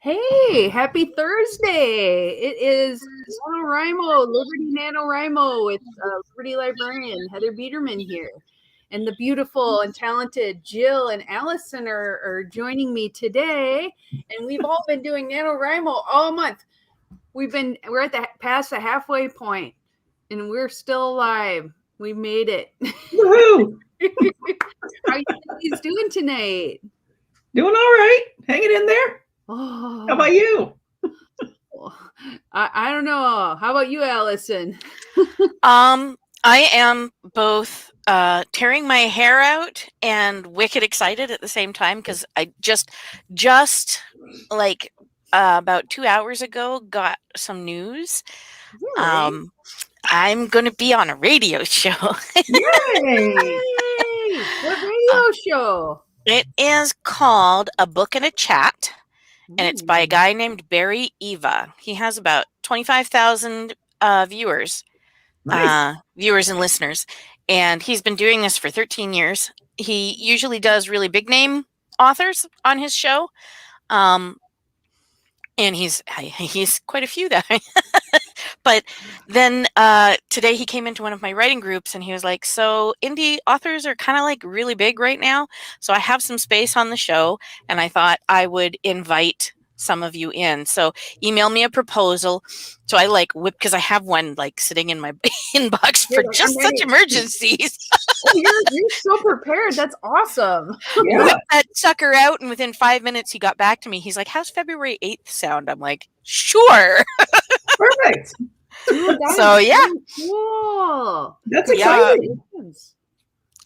Hey, happy Thursday. It is NaNoWriMo, Liberty NaNoWriMo with Liberty Librarian Heather Biedermann here. And the beautiful and talented Jill and Allyson are joining me today. And we've all been doing NaNoWriMo all month. We're at past the halfway point and we're still alive. We made it. Woohoo! How are you guys doing tonight? Doing all right. Hanging in there. Oh, How about you? I don't know. How about you, Allyson? I am both tearing my hair out and wicked excited at the same time because I just like about 2 hours ago got some news. Really? I'm going to be on a radio show. Yay! What radio show? It is called A Book and a Chat, and it's by a guy named Barry Eva. He has about 25,000 viewers. Nice. Viewers and listeners, and he's been doing this for 13 years. He usually does really big name authors on his show, and he's quite a few that. But then today he came into one of my writing groups and he was like, so indie authors are kind of like really big right now, so I have some space on the show and I thought I would invite some of you in. So email me a proposal. So I because I have one sitting in my inbox for just such emergencies. Oh, you're so prepared. That's awesome. Yeah. Whip that sucker out, and within 5 minutes he got back to me. He's like, how's February 8th sound? I'm like, sure. Perfect. Dude, so yeah. Cool. That's exciting.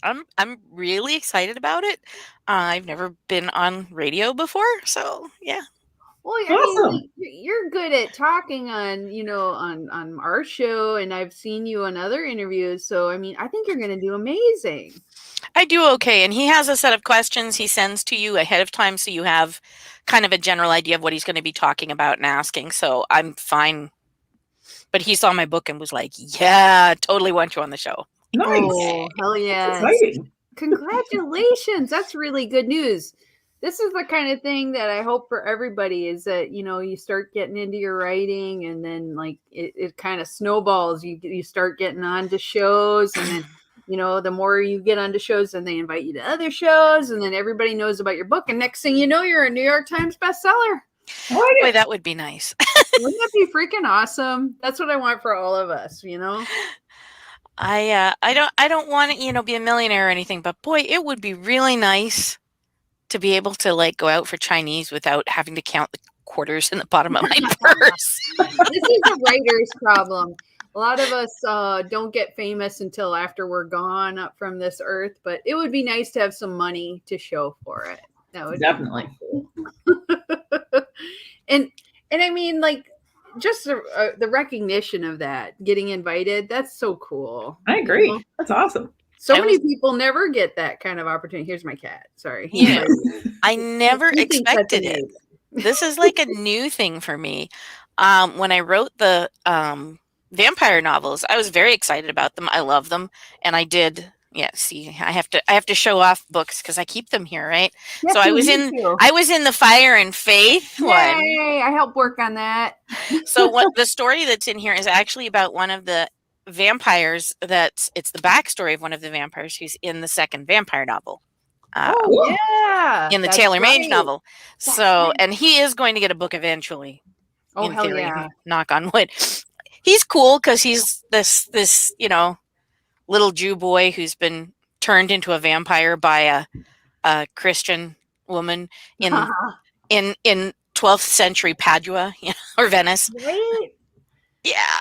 I'm really excited about it. I've never been on radio before, so yeah. Well, I mean, you're good at talking on our show, and I've seen you on other interviews. So, I mean, I think you're going to do amazing. I do okay, and he has a set of questions he sends to you ahead of time, so you have kind of a general idea of what he's going to be talking about and asking. So I'm fine. But he saw my book and was like, "Yeah, totally want you on the show." Nice. Oh, hell yeah! Exciting. Congratulations! That's really good news. This is the kind of thing that I hope for everybody is that, you start getting into your writing and then it kind of snowballs. You start getting onto shows and then, the more you get onto shows and they invite you to other shows and then everybody knows about your book. And next thing you know, you're a New York Times bestseller. Boy, that would be nice. Wouldn't that be freaking awesome? That's what I want for all of us, I don't want to, be a millionaire or anything, but boy, it would be really nice to be able to go out for Chinese without having to count the quarters in the bottom of my purse. This is a writer's problem. A lot of us don't get famous until after we're gone up from this earth, but it would be nice to have some money to show for it. That would definitely. Be cool. and I mean, just the recognition of that, getting invited, that's so cool. I agree. That's awesome. So many people never get that kind of opportunity. Here's my cat. Sorry. Yeah. I never expected it. This is like a new thing for me. When I wrote the vampire novels, I was very excited about them. I love them. And I did. Yeah, see, I have to show off books because I keep them here, right? Yes, so I was in the Fire and Faith one. Yay, I helped work on that. So what the story that's in here is actually about one of the vampires. It's the backstory of one of the vampires who's in the second vampire novel. Yeah, in the Taylor Mange novel. And he is going to get a book eventually. Oh, hell theory, yeah! Knock on wood. He's cool because he's this little Jew boy who's been turned into a vampire by a Christian woman in 12th century Padua or Venice. Right? Yeah.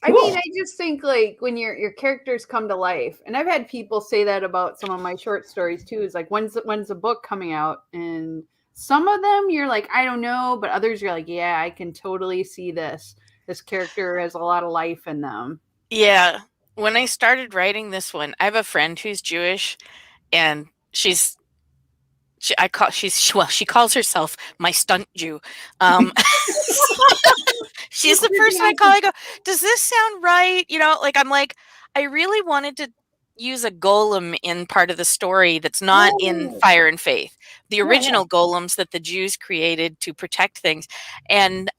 I mean, I just think when your characters come to life, and I've had people say that about some of my short stories too, is when's the book coming out? And some of them you're like, I don't know, but others you're like, yeah, I can totally see this character has a lot of life in them. Yeah. When I started writing this one, I have a friend who's Jewish, and she calls herself my stunt Jew. She's the person I call. I go, does this sound right? I'm like, I really wanted to use a golem in part of the story that's not in Fire and Faith, the original golems that the Jews created to protect things. And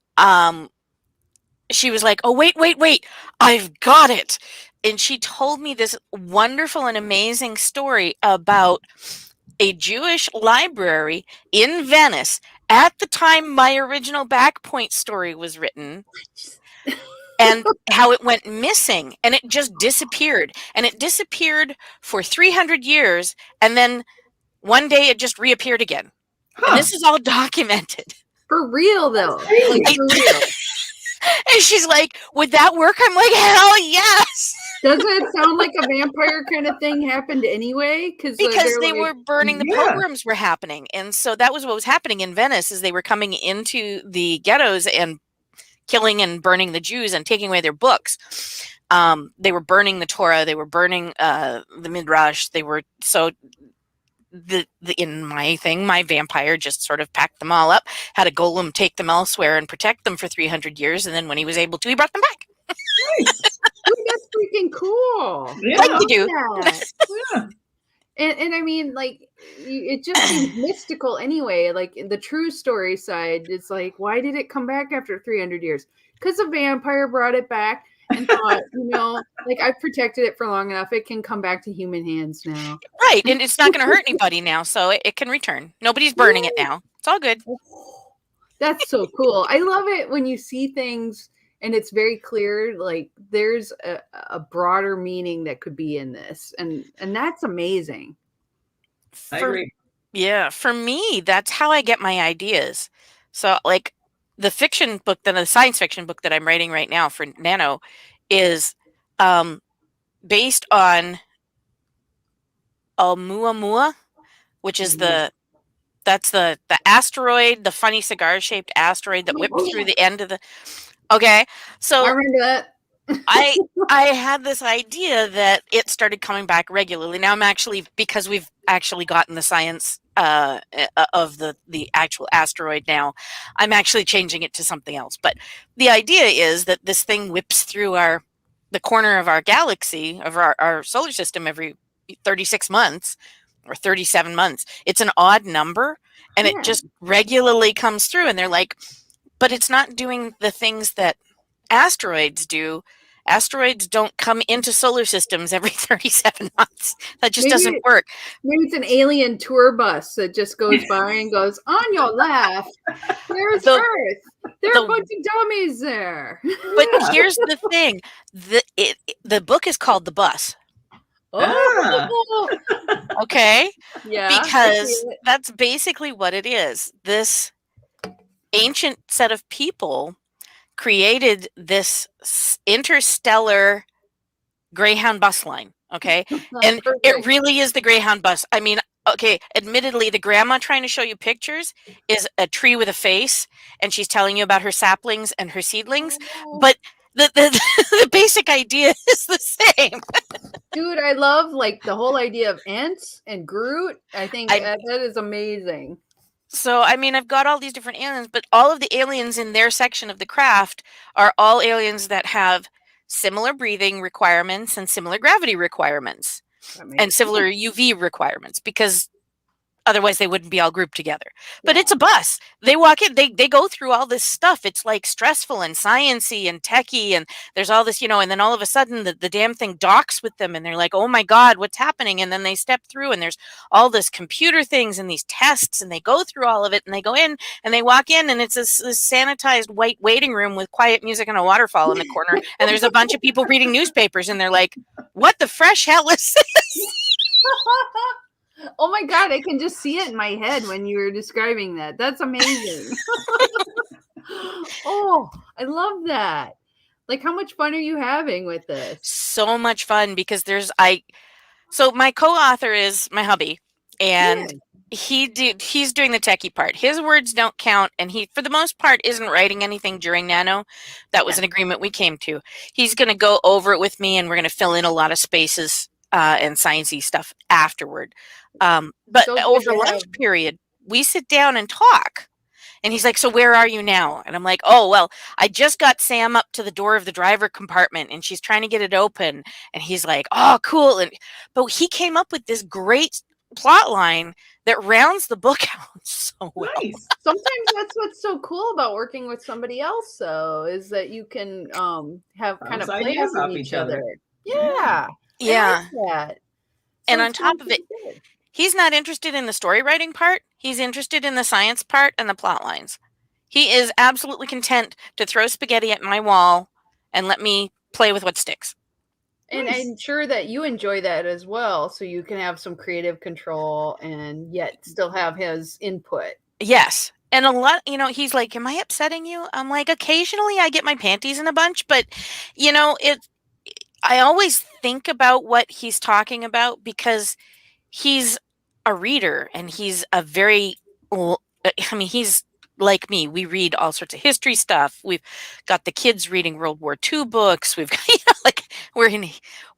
she was like, oh, wait, I've got it. And she told me this wonderful and amazing story about a Jewish library in Venice at the time my original Back Point story was written, and how it went missing, and it just disappeared. And it disappeared for 300 years, and then one day it just reappeared again. And this is all documented. For real, though. Like, for real. And she's like, would that work? I'm like, hell yes. Doesn't it sound like a vampire kind of thing happened anyway? Because they were burning, the pogroms were happening. And so that was what was happening in Venice, is they were coming into the ghettos and killing and burning the Jews and taking away their books. They were burning the Torah. They were burning the Midrash. They were in my thing, my vampire just sort of packed them all up, had a golem take them elsewhere and protect them for 300 years. And then when he was able to, he brought them back. Nice. Dude, that's freaking cool. Yeah. Like you do. Yeah. And I mean, like, it just seems mystical anyway. Like, the true story side, it's like, why did it come back after 300 years? Because a vampire brought it back and thought, like, I've protected it for long enough. It can come back to human hands now. Right. And it's not going to hurt anybody now. So it can return. Nobody's burning it now. It's all good. That's so cool. I love it when you see things and it's very clear, like there's a broader meaning that could be in this. And that's amazing. I agree. Yeah. For me, that's how I get my ideas. So like the fiction book, the science fiction book that I'm writing right now for Nano is based on Oumuamua, which is that's the asteroid, the funny cigar-shaped asteroid that whipped through the end of the... Okay, so I remember that. I had this idea that it started coming back regularly. Now I'm actually, because we've actually gotten the science of the actual asteroid now, I'm actually changing it to something else. But the idea is that this thing whips through the corner of our galaxy, of our solar system, every 36 months or 37 months. It's an odd number, and it just regularly comes through. And they're like, but it's not doing the things that asteroids do. Asteroids don't come into solar systems every 37 months. That just doesn't work. Maybe it's an alien tour bus that just goes by and goes, on your left, there's Earth. There are a bunch of dummies there. But here's the thing. The book is called The Bus. Oh. Okay? Yeah. Because that's basically what it is. This ancient set of people created this interstellar Greyhound bus line, okay? And it really is the Greyhound bus. I mean, okay, admittedly, the grandma trying to show you pictures is a tree with a face, and she's telling you about her saplings and her seedlings, but the basic idea is the same. Dude, I love, like, the whole idea of Ents and Groot. I think that is amazing. So, I mean, I've got all these different aliens, but all of the aliens in their section of the craft are all aliens that have similar breathing requirements and similar gravity requirements and similar UV requirements, because otherwise they wouldn't be all grouped together. But it's a bus. They walk in, they go through all this stuff. It's like stressful and science-y and techy, and there's all this, and then all of a sudden the damn thing docks with them and they're like, oh my God, what's happening? And then they step through and there's all this computer things and these tests, and they go through all of it, and they go in and they walk in, and it's this sanitized white waiting room with quiet music and a waterfall in the corner. And there's a bunch of people reading newspapers, and they're like, what the fresh hell is this? Oh my God, I can just see it in my head when you were describing that. That's amazing. Oh, I love that. Like, how much fun are you having with this? So much fun, because so my co-author is my hubby, and he's doing the techie part. His words don't count, and he, for the most part, isn't writing anything during Nano. That was an agreement we came to. He's going to go over it with me, and we're going to fill in a lot of spaces and science-y stuff afterward. But over lunch period, we sit down and talk. And he's like, so where are you now? And I'm like, oh, well, I just got Sam up to the door of the driver compartment, and she's trying to get it open. And he's like, oh, cool. But he came up with this great plot line that rounds the book out so well. Nice. Sometimes that's what's so cool about working with somebody else, though, is that you can have kind of Bounce plays ideas in off each each other. other. Yeah. Yeah. I like that. And So on it top sounds of it, pretty good. he's not interested in the story writing part. He's interested in the science part and the plot lines. He is absolutely content to throw spaghetti at my wall and let me play with what sticks. And Nice. I'm sure that you enjoy that as well, so you can have some creative control and yet still have his input. Yes. And a lot, he's like, am I upsetting you? I'm like, occasionally I get my panties in a bunch, but I always think about what he's talking about because he's a reader and he's a very, he's like me. We read all sorts of history stuff. We've got the kids reading World War II books. We've got,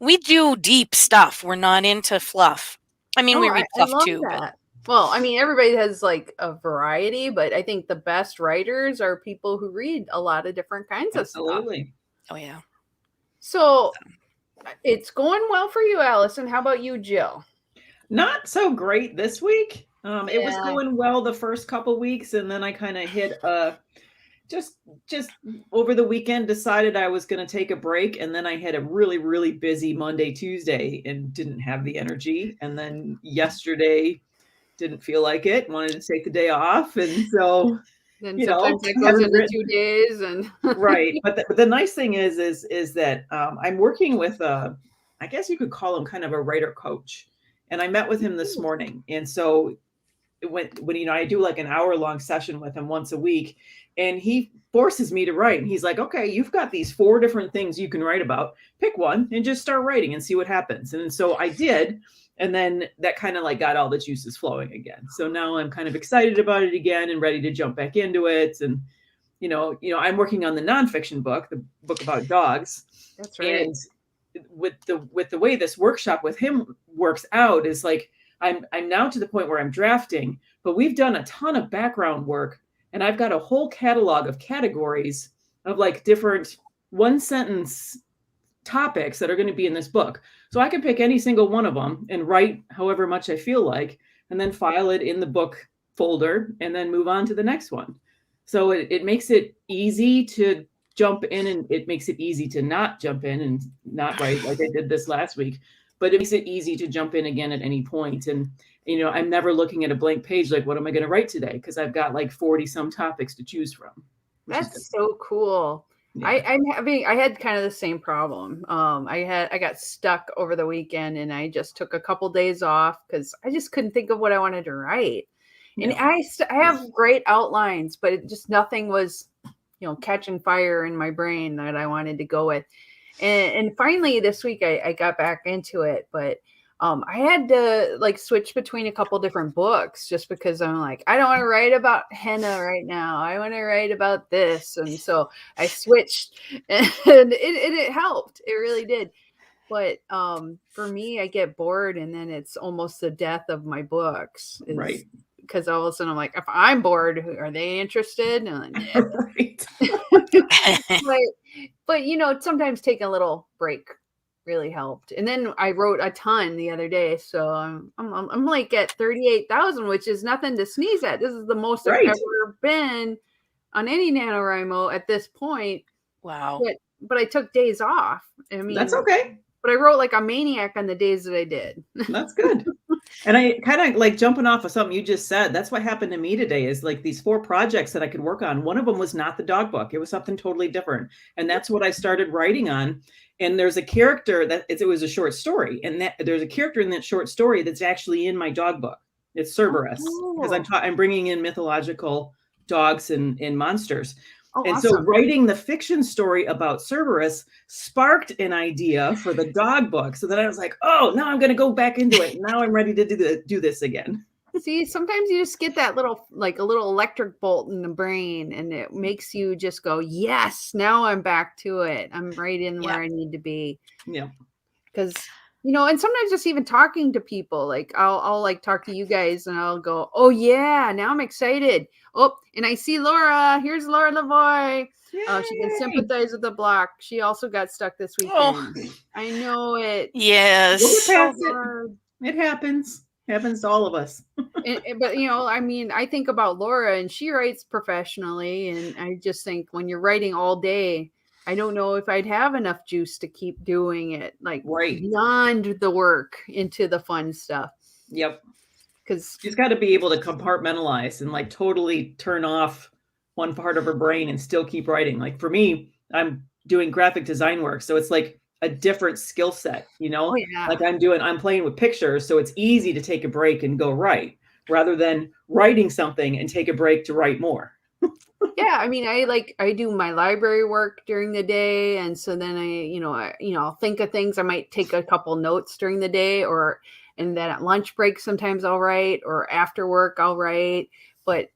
we do deep stuff. We're not into fluff. I mean, we read I fluff love too, but that. Well, I mean, everybody has like a variety, but I think the best writers are people who read a lot of different kinds of stuff. Absolutely. oh yeah. So it's going well for you, Allyson. How about you, Jill? Not so great this week. It was Yeah. going well the first couple weeks, and then I kind of hit just over the weekend decided I was going to take a break, and then I had a really, really busy Monday, Tuesday, and didn't have the energy. And then yesterday didn't feel like it, wanted to take the day off, and so Then sometimes it goes into 2 days, and right. But the nice thing is that I'm working with I guess you could call him kind of a writer coach, and I met with him this morning, and so when I do like an hour-long session with him once a week, and he forces me to write, and he's like, okay, you've got these 4 different things you can write about, pick one and just start writing and see what happens. And so I did, and then that kind of like got all the juices flowing again. So now I'm kind of excited about it again and ready to jump back into it. And I'm working on the nonfiction book, the book about dogs. that's right. And with the way this workshop with him works out is like I'm now to the point where I'm drafting, but we've done a ton of background work, and I've got a whole catalog of categories of like different 1-sentence topics that are going to be in this book. So I can pick any single one of them and write however much I feel like, and then file it in the book folder and then move on to the next one. So it makes it easy to jump in, and it makes it easy to not jump in and not write like I did this last week. But it makes it easy to jump in again at any point. And, I'm never looking at a blank page like, what am I going to write today? Because I've got like 40 some topics to choose from. That's so cool. Yeah. I had kind of the same problem. I got stuck over the weekend, and I just took a couple days off because I just couldn't think of what I wanted to write. And I have great outlines, but it just nothing was, catching fire in my brain that I wanted to go with. And finally this week I got back into it, but I had to like switch between a couple different books just because I'm like, I don't want to write about henna right now. I want to write about this. And so I switched, and it helped. It really did. But for me, I get bored, and then it's almost the death of my books. Right. Because all of a sudden I'm like, if I'm bored, are they interested? And I'm like, Right. but sometimes taking a little break really helped. And then I wrote a ton the other day, so I'm like at 38,000, which is nothing to sneeze at. This is the most I've ever been on any NaNoWriMo at this point. Wow. But I took days off. I mean, that's okay. But I wrote like a maniac on the days that I did. That's good. And I kind of like jumping off of something you just said. That's what happened to me today is like these 4 projects that I could work on. One of them was not the dog book. It was something totally different. And that's what I started writing on. And there's a character that it was a short story. And there's a character in that short story that's actually in my dog book. It's Cerberus, because I'm bringing in mythological dogs and monsters. And awesome. So writing the fiction story about Cerberus sparked an idea for the dog book. So then I was like, oh, now I'm going to go back into it. Now I'm ready to do this again. See, sometimes you just get that little electric bolt in the brain, and it makes you just go, yes, now I'm back to it. I'm right in where I need to be. Yeah. Because, and sometimes just even talking to people, like I'll like talk to you guys and I'll go, oh yeah, now I'm excited. Oh, and I see Laura. Here's Laura Lavoie. She can sympathize with the block. She also got stuck this weekend. I know it. Yes. We'll get past it. It happens. Happens to all of us. But I mean, I think about Laura, and she writes professionally, and I just think when you're writing all day, I don't know if I'd have enough juice to keep doing it, like Right. beyond the work into the fun stuff. Yep. Because She's got to be able to compartmentalize and like totally turn off one part of her brain and still keep writing. Like for me, I'm doing graphic design work, so it's like a different skill set, Oh, yeah. Like I'm playing with pictures, so it's easy to take a break and go write rather than writing something and take a break to write more. Yeah, I mean, I do my library work during the day, and so then I'll think of things. I might take a couple notes during the day, and then at lunch break sometimes I'll write, or after work I'll write,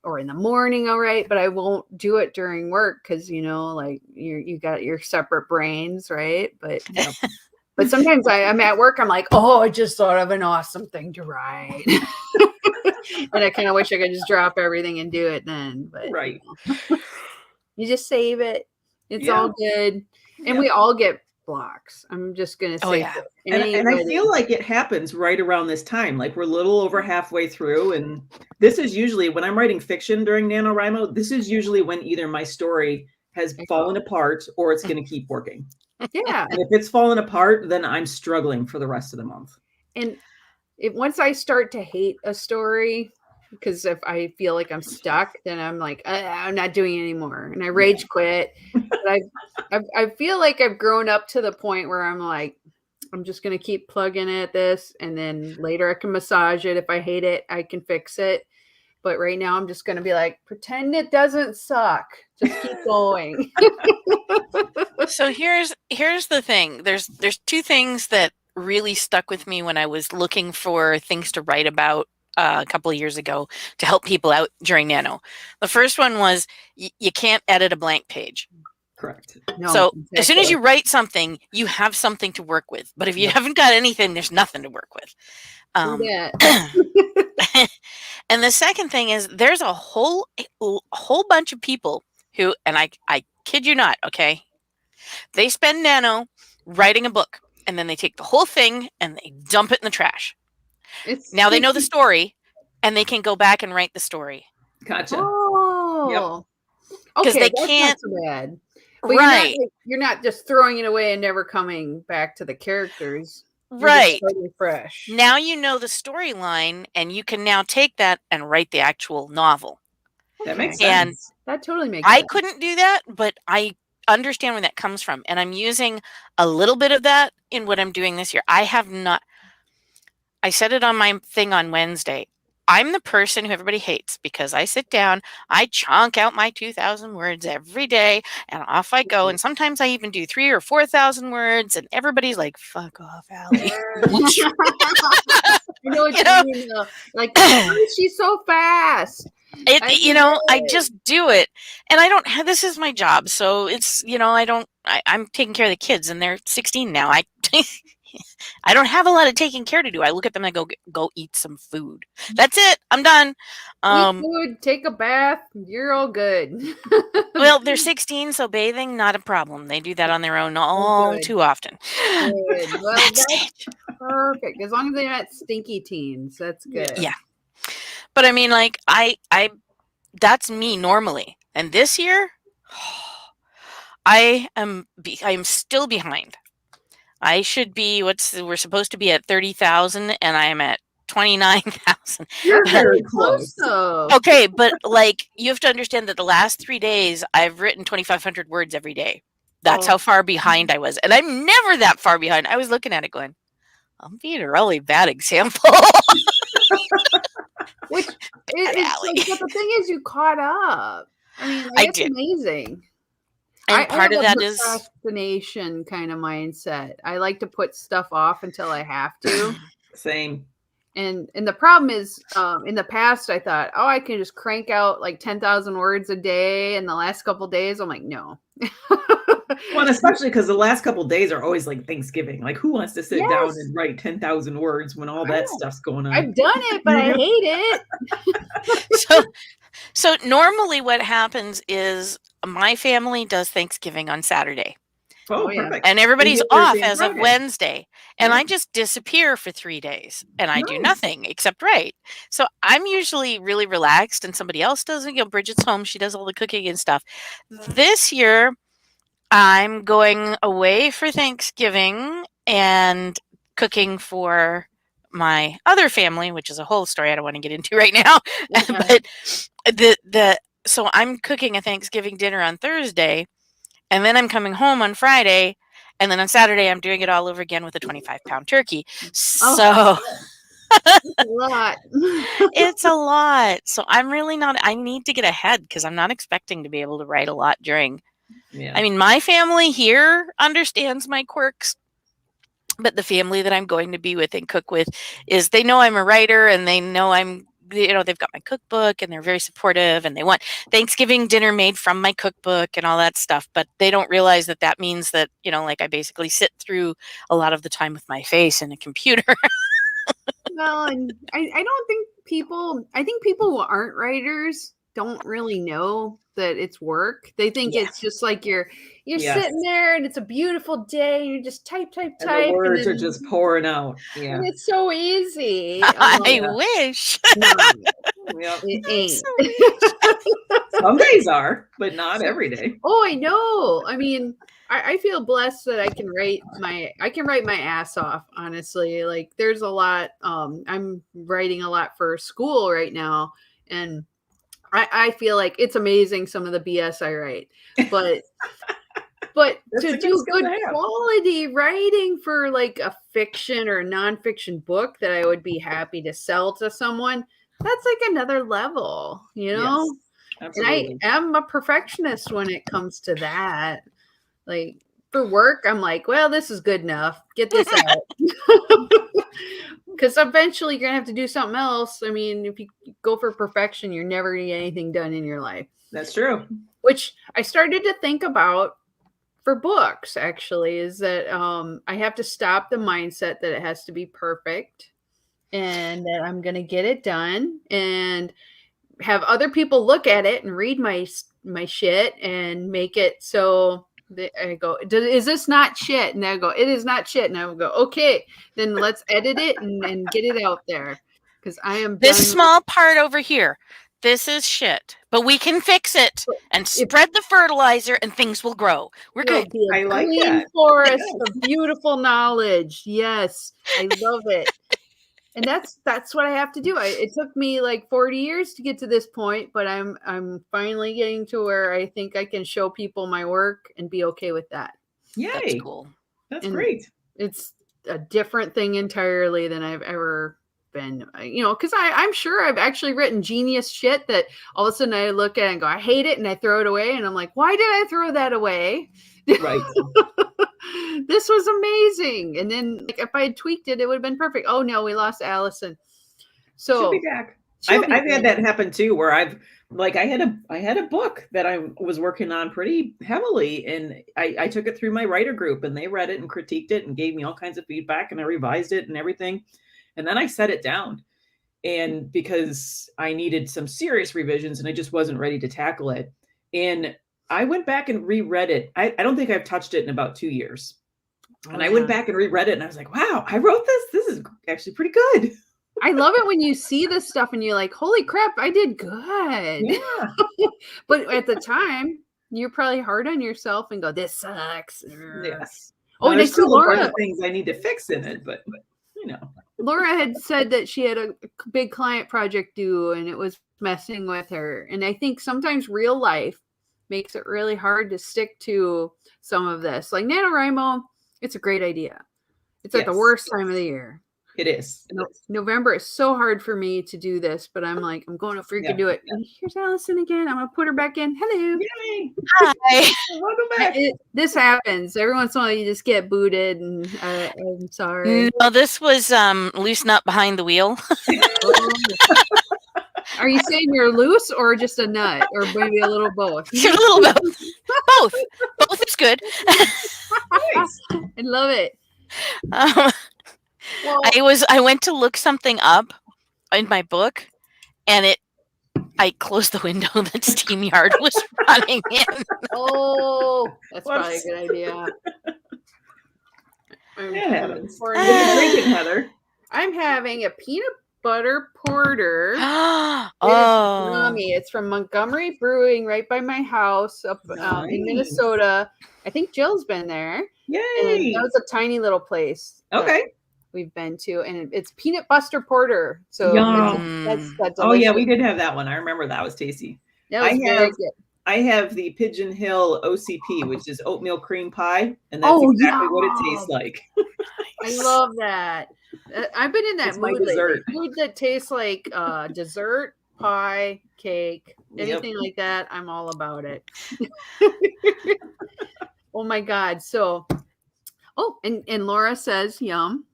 or in the morning I'll write, but I won't do it during work because like you got your separate brains, right? But sometimes I'm at work, I'm like, oh, I just thought of an awesome thing to write. And I kind of wish I could just drop everything and do it then. But Right. you just save it. It's Yeah. all good. And Yeah. we all get blocks. I'm just going to say Oh, yeah. And I feel like it happens right around this time. Like we're a little over halfway through. And this is usually when I'm writing fiction during NaNoWriMo, this is usually when either my story has fallen apart or it's going to keep working. Yeah. And if it's fallen apart, then I'm struggling for the rest of the month. And once I start to hate a story, because if I feel like I'm stuck, then I'm like, I'm not doing it anymore. And I rage quit. But I feel like I've grown up to the point where I'm like, I'm just going to keep plugging at this. And then later I can massage it. If I hate it, I can fix it. But right now I'm just going to be like, pretend it doesn't suck. Just keep going. So here's the thing. There's two things that really stuck with me when I was looking for things to write about a couple of years ago to help people out during Nano. The first one was you can't edit a blank page. Correct. No, so exactly. as soon as you write something, you have something to work with. But if you haven't got anything, there's nothing to work with. And the second thing is there's a whole bunch of people who, and I kid you not, okay, they spend Nano writing a book, and then they take the whole thing and they dump it in the trash. Now they know the story, and they can go back and write the story. Gotcha. Oh, because okay, they can't. Not so bad. But right. You're not just throwing it away and never coming back to the characters. Right. Totally fresh. Now you know the storyline, and you can now take that and write the actual novel. That makes sense. And that totally makes sense. I couldn't do that, but I understand where that comes from. And I'm using a little bit of that in what I'm doing this year. I said it on my thing on Wednesday. I'm the person who everybody hates because I sit down, I chunk out my 2,000 words every day, and off I go. And sometimes I even do 3,000 or 4,000 words, and everybody's like, "Fuck off, Allie." I know what you mean. Like, she's so fast. I just do it, and I don't have. This is my job, so it's I'm taking care of the kids, and they're 16 now. I don't have a lot of taking care to do. I look at them and I go eat some food. That's it. I'm done. Eat food, take a bath. You're all good. Well, they're 16, so bathing, not a problem. They do that on their own all too often. Good. Well, that's perfect. As long as they're not stinky teens, that's good. Yeah. But I mean, like, I that's me normally. And this year, I am still behind. I should be, we're supposed to be at 30,000, and I am at 29,000. You're very close. Okay, but like, you have to understand that the last 3 days, I've written 2,500 words every day. That's how far behind I was. And I'm never that far behind. I was looking at it going, I'm being a really bad example. But the thing is, you caught up. I mean, that's amazing. And part of that is procrastination kind of mindset. I like to put stuff off until I have to. Same. And the problem is, in the past, I thought, I can just crank out like 10,000 words a day. And the last couple of days, I'm like, no. Well, and especially because the last couple of days are always like Thanksgiving. Like, who wants to sit down and write 10,000 words when all that stuff's going on? I've done it, but I hate it. So normally what happens is my family does Thanksgiving on Saturday. Oh, yeah. perfect. And everybody's get off Thursday and as of Friday. Wednesday. And Yeah. I just disappear for 3 days and I do Nice. nothing except write. So I'm usually really relaxed and somebody else does it. You know, Bridget's home. She does all the cooking and stuff. This year, I'm going away for Thanksgiving and cooking for my other family, which is a whole story I don't want to get into right now. Okay. But so I'm cooking a Thanksgiving dinner on Thursday, and then I'm coming home on Friday, and then on Saturday I'm doing it all over again with a 25-pound turkey. So It's a lot. it's a lot. So I'm really not. I need to get ahead because I'm not expecting to be able to write a lot during. Yeah. I mean, my family here understands my quirks, but the family that I'm going to be with and cook with is they know I'm a writer and they know they've got my cookbook and they're very supportive and they want Thanksgiving dinner made from my cookbook and all that stuff. But they don't realize that that means that, like I basically sit through a lot of the time with my face in a computer. Well, and I don't think I think people who aren't writers don't really know that it's work. They think Yeah. it's just like you're Yes. sitting there and it's a beautiful day and you just type, And the words are just pouring out. Yeah. and it's so easy. I wish. No, Yep. it ain't. Some days are, but not every day. Oh, I know. I mean, I feel blessed that I can write my ass off, honestly. Like there's a lot, I'm writing a lot for school right now, and I feel like it's amazing some of the BS I write. But That's to a do skill good to have. quality writing for like a fiction or a nonfiction book that I would be happy to sell to someone, that's like another level, you know? Yes, absolutely. And I am a perfectionist when it comes to that. Like for work, I'm like, well, this is good enough. Get this out. Because eventually you're going to have to do something else. I mean, if you go for perfection, you're never going to get anything done in your life. That's true. Which I started to think about for books, actually, is that I have to stop the mindset that it has to be perfect and that I'm going to get it done and have other people look at it and read my shit and make it so that I go, is this not shit? And I go, it is not shit. And I will go, okay, then let's edit it and get it out there. Because I am This done. small part over here, this is shit, but we can fix it and spread the fertilizer and things will grow. We're good. Be a I like green that. forest of beautiful knowledge. Yes, I love it. And that's what I have to do. It took me like 40 years to get to this point, but I'm finally getting to where I think I can show people my work and be okay with that. Yay. That's cool. That's And great. It's a different thing entirely than I've ever been, because I'm sure I've actually written genius shit that all of a sudden I look at it and go, I hate it, and I throw it away, and I'm like, why did I throw that away? Right. This was amazing. And then like, if I had tweaked it, it would have been perfect. Oh no, we lost Allyson. So she'll be back. I've had that happen too, where I had a book that I was working on pretty heavily, and I took it through my writer group, and they read it and critiqued it and gave me all kinds of feedback, and I revised it and everything. And then I set it down, and because I needed some serious revisions and I just wasn't ready to tackle it. And I went back and reread it. I don't think I've touched it in about 2 years. And I went back and reread it, and I was like, wow, I wrote this. This is actually pretty good. I love it when you see this stuff and you're like, holy crap, I did good. Yeah. But at the time, you're probably hard on yourself and go, this sucks. Yes. Oh, and I there's see still a bunch Laura. of things I need to fix in it, but Laura had said that she had a big client project due and it was messing with her. And I think sometimes real life makes it really hard to stick to some of this. Like NaNoWriMo, it's a great idea. It's at the worst time of the year. It is. November is so hard for me to do this, but I'm like, I'm going to freaking do it. And here's Allyson again. I'm going to put her back in. Hello. Yay. Hi. Welcome back. This happens. Every once in a while, you just get booted, and I'm sorry. No, this was loose nut behind the wheel. Are you saying you're loose or just a nut, or maybe a little both? A little both. Both. Both is good. Nice. I love it. Well, I went to look something up in my book, and I closed the window that SteamYard was running in. oh, that's probably a good idea. It happens. What What are you drinking, Heather? I'm having a peanut butter porter. Oh, It's yummy. It's from Montgomery Brewing, right by my house up in Nice. Minnesota. I think Jill's been there. Yay! And that was a tiny little place. Okay. We've been to, and it's peanut butter porter. So that's oh yeah, delicious. we did have that one. I remember that was tasty. That was very good. I have the Pigeon Hill OCP, which is oatmeal cream pie, and that's exactly what it tastes like. I love that. I've been in that mood lately. Food that tastes like dessert, pie, cake, anything like that. I'm all about it. Oh my God. So, and Laura says yum.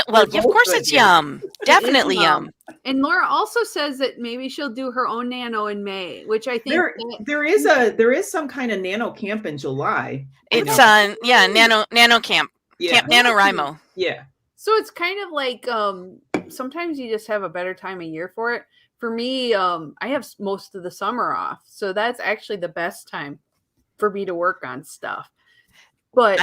Well, of course it's yum. Definitely yum. And Laura also says that maybe she'll do her own nano in May, which I think there is some kind of nano camp in July. It's nano camp. Camp NaNoWriMo. Yeah. So it's kind of like sometimes you just have a better time of year for it. For me, I have most of the summer off. So that's actually the best time for me to work on stuff. But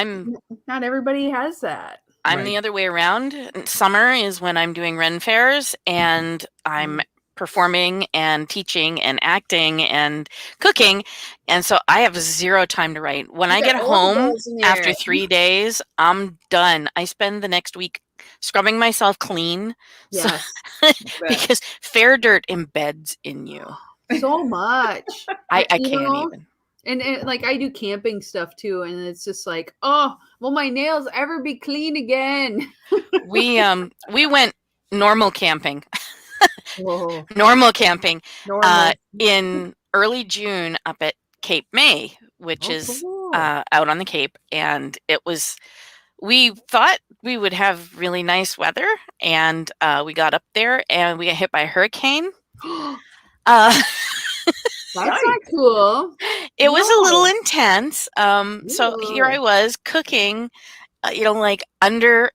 not everybody has that. I'm the other way around. Summer is when I'm doing Ren fairs and I'm performing and teaching and acting and cooking. And so I have zero time to write. When I get home after 3 days, I'm done. I spend the next week scrubbing myself clean. Yes. Because fair dirt embeds in you. So much. I can't even. And like I do camping stuff too, and it's just like, oh, will my nails ever be clean again? We went normal camping. Normal camping in early June up at Cape May, which is out on the Cape, and we thought we would have really nice weather, and we got up there and we got hit by a hurricane. That's not cool. It was a little intense. So here I was cooking, like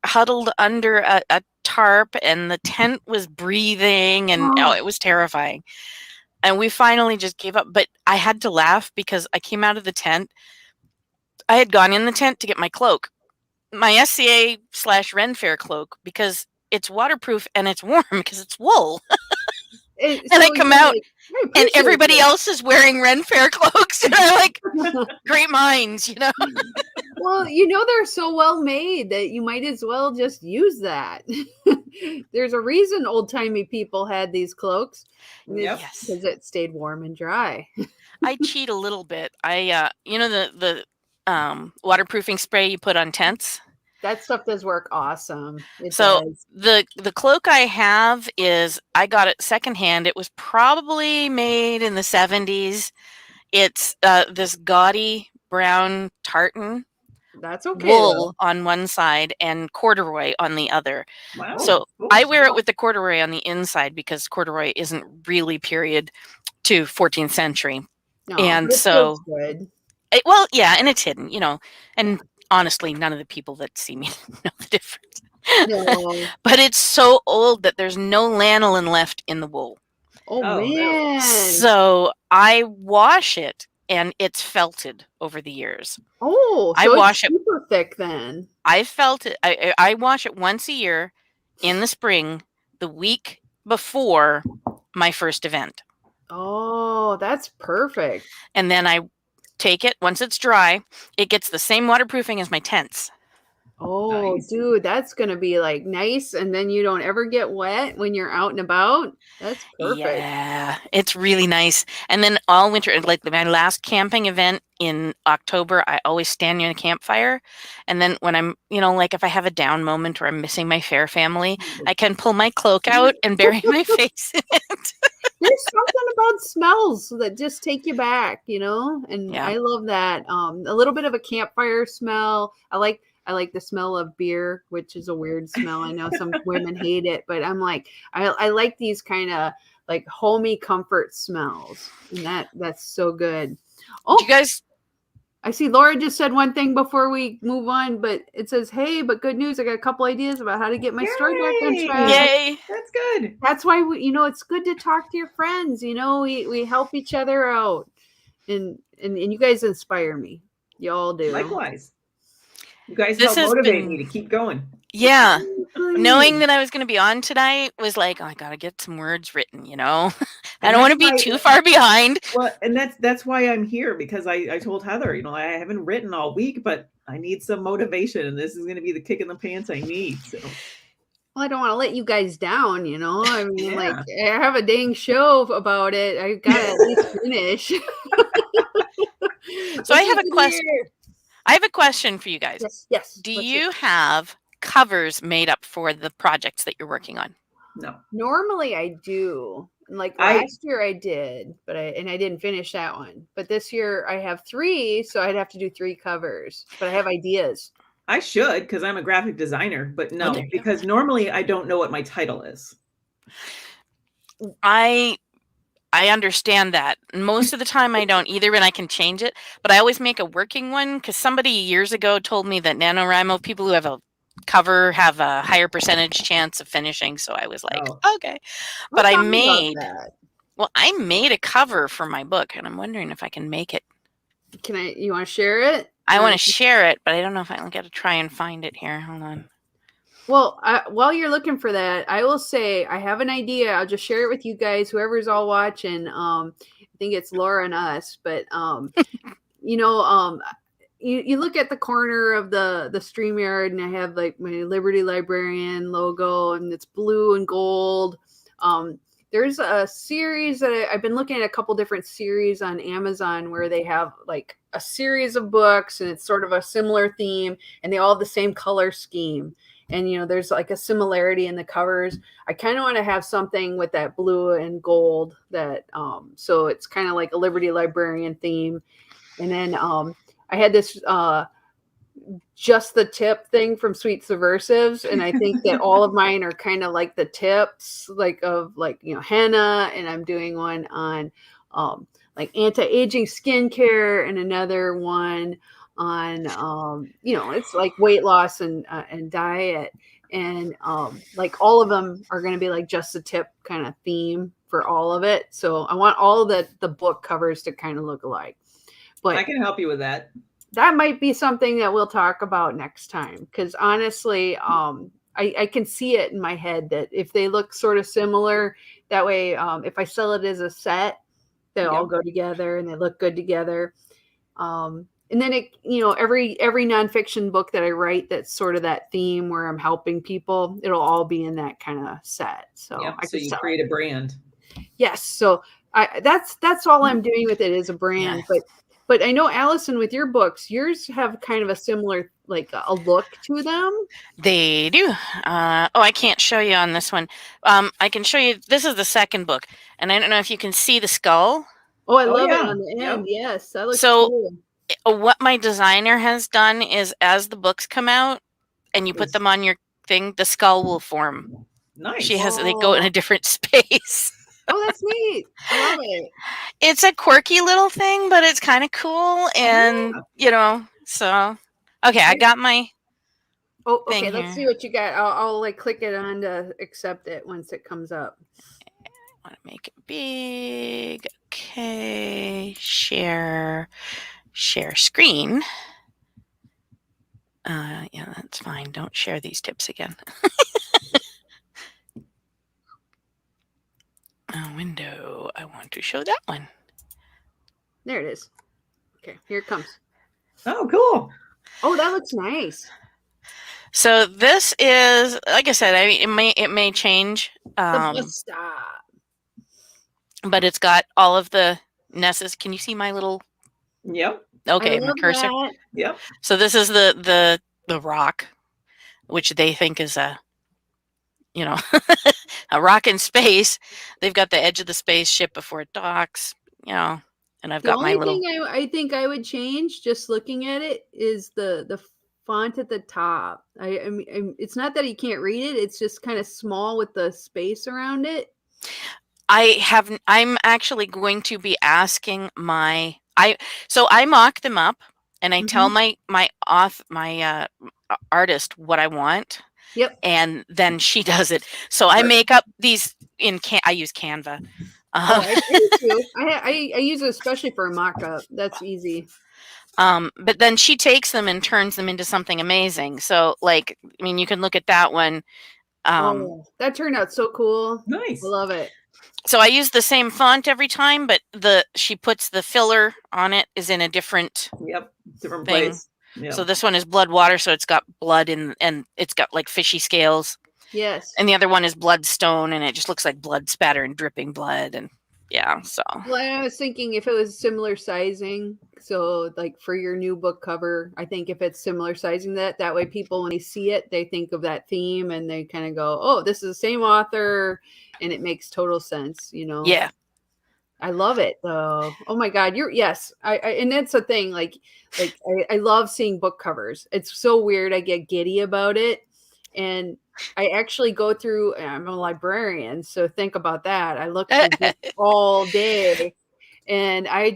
huddled under a tarp, and the tent was breathing, and it was terrifying. And we finally just gave up. But I had to laugh because I came out of the tent. I had gone in the tent to get my cloak, my SCA/Ren Fair cloak, because it's waterproof and it's warm because it's wool. And I come out. And everybody else is wearing Ren Fair cloaks, and I'm like, great minds, Well, they're so well made that you might as well just use that. There's a reason old-timey people had these cloaks. Yes. Because it stayed warm and dry. I cheat a little bit. The waterproofing spray you put on tents? That stuff does work awesome. The cloak I have I got it secondhand. It was probably made in the 70s. It's this gaudy brown tartan. That's okay. Wool on one side and corduroy on the other. Wow. So I wear it with the corduroy on the inside because corduroy isn't really period to 14th century. No, and so good. And it's hidden, and honestly, none of the people that see me know the difference. No. But it's so old that there's no lanolin left in the wool. Oh man. So I wash it, and it's felted over the years. Oh, so I wash it super thick then. I felt it. I wash it once a year in the spring, the week before my first event. Oh, that's perfect. And then I take it once it's dry. It gets the same waterproofing as my tents. Oh, nice. Dude, that's going to be like nice. And then you don't ever get wet when you're out and about. That's perfect. Yeah, it's really nice. And then all winter, like my last camping event in October, I always stand near the campfire. And then when I'm, like if I have a down moment or I'm missing my fair family, I can pull my cloak out and bury my face in it. There's something about smells that just take you back, and I love that. A little bit of a campfire smell. I like the smell of beer, which is a weird smell. I know some women hate it, but I'm like, I like these kind of like homey comfort smells, and that's so good. Oh, you guys. I see Laura just said one thing before we move on, but it says, hey, but good news. I got a couple ideas about how to get my story back on track. Yay. That's good. That's why, it's good to talk to your friends. We help each other out, and you guys inspire me. You all do. Likewise. You guys This help has motivate been- me to keep going. Yeah. Knowing that I was going to be on tonight was like, oh, I got to get some words written, you know. I don't want to be too far behind. Well, and that's why I'm here, because I told Heather, you know, I haven't written all week, but I need some motivation, and this is going to be the kick in the pants I need. So. Well, I don't want to let you guys down, you know. I mean, Yeah. like, I have a dang show about it. I gotta at least finish. So I have a question. I have a question for you guys. Yes, yes. Do you have covers made up for the projects that you're working on? No. Normally I do. Like last year I did, but I didn't finish that one. But this year I have 3, so I'd have to do 3 covers. But I have ideas. I should, because I'm a graphic designer, but no, because normally I don't know what my title is. I understand that. Most of the time I don't either, and I can change it, but I always make a working one, because somebody years ago told me that NaNoWriMo, people who have a cover have a higher percentage chance of finishing, so I was like, okay. But I made a cover for my book, and I'm wondering if I can make it. You want to share it? I want to share it, but I don't know if I got to try and find it here. Hold on. Well, while you're looking for that, I will say I have an idea. I'll just share it with you guys, whoever's all watching. I think it's Laura and us, but you know, you look at the corner of the StreamYard, and I have like my Liberty Librarian logo, and it's blue and gold. There's a series that I've been looking at, a couple different series on Amazon, where they have like a series of books, and it's sort of a similar theme, and they all have the same color scheme. And, you know, there's like a similarity in the covers. I kind of want to have something with that blue and gold that, so it's kind of like a Liberty Librarian theme. And then I had this just the tip thing from Sweet Subversives, and I think that all of mine are kind of like the tips, like of like, you know, henna, and I'm doing one on like anti-aging skincare, and another one on you know, it's like weight loss and diet, and like all of them are going to be like just the tip kind of theme for all of it. So I want all of the book covers to kind of look alike. But I can help you with that. That might be something that we'll talk about next time, because honestly, I can see it in my head that if they look sort of similar, that way, if I sell it as a set, they all go together and they look good together. And then it, you know, every nonfiction book that I write that's sort of that theme where I'm helping people, it'll all be in that kind of set. So so you create a brand. Yes. So that's all I'm doing with it, is a brand. Yeah. But I know, Allyson, with your books, yours have kind of a similar, like a look to them. They do. I can't show you on this one. I can show you. This is the second book, and I don't know if you can see the skull. Oh, I love it on the end. Yes, that looks cool. What my designer has done is, as the books come out and you put them on your thing, the skull will form. Nice. They go in a different space. Oh, that's neat. I love it. It's a quirky little thing, but it's kind of cool. And, you know, so, okay, I got my okay, thing let's here. see what you got. I'll like click it on to accept it once it comes up. I want to make it big. Okay, share screen. Yeah, that's fine. Don't share these tips again. Window. I want to show that one. There it is. Okay, here it comes. Oh, cool. Oh, that looks nice. So this is, like I said, it may change. The bus stop. But it's got all of the Nesses. Can you see my little? Yep. Okay, my cursor. That. Yep. So this is the rock, which they think is a, you know, a rock in space. They've got the edge of the spaceship before it docks, you know, and I've got my little. The only thing I think I would change, just looking at it, is the font at the top. I mean, it's not that you can't read it; it's just kind of small with the space around it. I'm actually going to be asking so I mock them up, and I tell my artist what I want. Yep. And then she does it. So I make up these I use Canva. I do too. I use it especially for a mock-up. That's easy. But then she takes them and turns them into something amazing. So, like, I mean, you can look at that one. That turned out so cool. Nice. I love it. So I use the same font every time, but she puts the filler on it is in a different different thing. place. Yep. So this one is blood water, so it's got blood and it's got like fishy scales. Yes. And the other one is bloodstone, and it just looks like blood spatter and dripping blood, and yeah. So well, I was thinking if it was similar sizing, so like for your new book cover, I think if it's similar sizing, that way people when they see it, they think of that theme and they kind of go, "Oh, this is the same author," and it makes total sense, you know. Yeah. I love it though. Oh my God, I and that's the thing. Like I love seeing book covers. It's so weird. I get giddy about it, and I actually go through. I'm a librarian, so think about that. I look through books all day, and I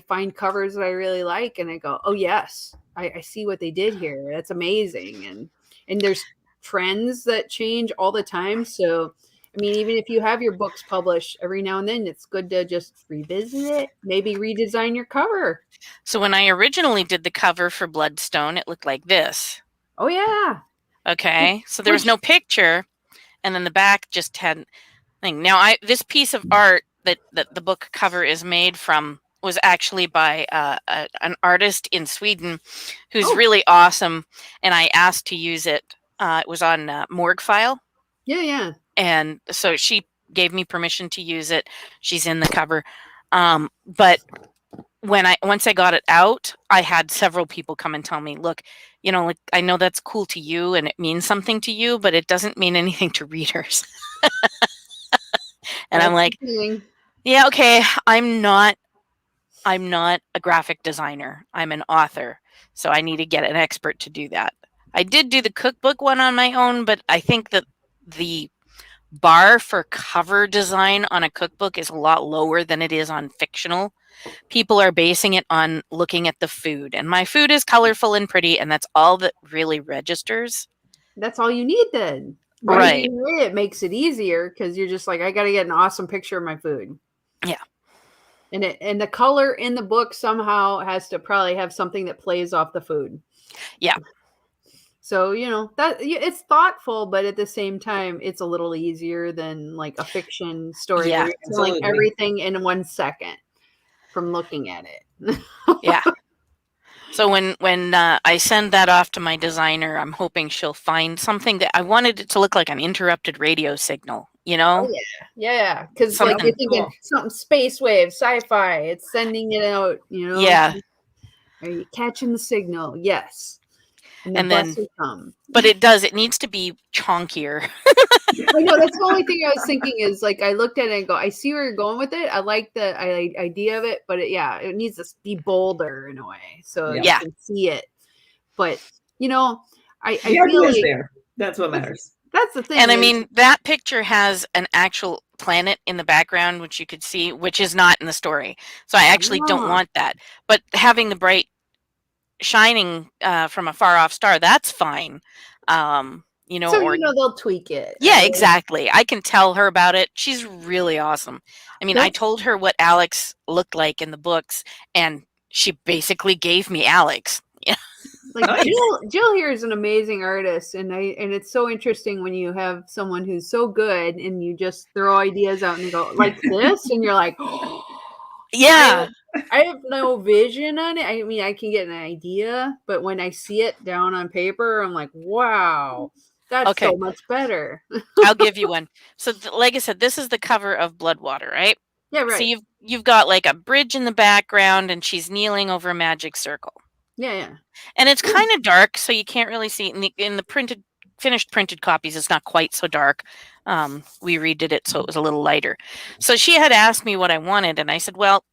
find covers that I really like, and I go, oh yes, I see what they did here. That's amazing, and there's trends that change all the time. So I mean, even if you have your books published every now and then, it's good to just revisit it, maybe redesign your cover. So when I originally did the cover for Bloodstone, it looked like this. Oh, yeah. Okay. So there was no picture, and then the back just had thing. Now, this piece of art that the book cover is made from was actually by an artist in Sweden who's really awesome, and I asked to use it. It was on Morgue File. Yeah, yeah. And so she gave me permission to use it. She's in the cover. But once I got it out, I had several people come and tell me, look, you know, like, I know that's cool to you and it means something to you, but it doesn't mean anything to readers. And I'm like, yeah, okay, I'm not a graphic designer. I'm an author. So I need to get an expert to do that. I did do the cookbook one on my own, but I think that the bar for cover design on a cookbook is a lot lower than it is on fictional. People are basing it on looking at the food, and my food is colorful and pretty, and that's all that really registers. That's all you need then. Right. It makes it easier because you're just like, I got to get an awesome picture of my food. Yeah. And the color in the book somehow has to probably have something that plays off the food. Yeah. So, you know, that it's thoughtful, but at the same time, it's a little easier than like a fiction story. Yeah, where you're telling everything in 1 second from looking at it. Yeah. So when I send that off to my designer, I'm hoping she'll find something that I wanted it to look like an interrupted radio signal, you know? Oh, yeah. Because like you're thinking something space wave, sci-fi, it's sending it out, you know? Yeah. Are you catching the signal? Yes. And then, but it needs to be chonkier. I know, that's the only thing I was thinking is like, I looked at it and go, I see where you're going with it. I like the idea of it, but it needs to be bolder in a way. So you can see it. But, you know, I feel like there. That's what matters. That's the thing. And I mean, that picture has an actual planet in the background, which you could see, which is not in the story. So I actually don't want that. But having the bright shining from a far off star, that's fine. You know, so you know they'll tweak it. Yeah, exactly. I can tell her about it. She's really awesome. I mean, I told her what Alex looked like in the books, and she basically gave me Alex. Yeah. Like Jill here is an amazing artist, and it's so interesting when you have someone who's so good and you just throw ideas out and you go like this, and you're like, oh, yeah. I have no vision on it. I mean, I can get an idea, but when I see it down on paper, I'm like, wow, that's so much better. I'll give you one. So, like I said, this is the cover of Bloodwater, right? Yeah, right. So you've got like a bridge in the background, and she's kneeling over a magic circle. Yeah. And it's kind of dark, so you can't really see it. In the finished printed copies, it's not quite so dark. We redid it, so it was a little lighter. So she had asked me what I wanted, and I said, well,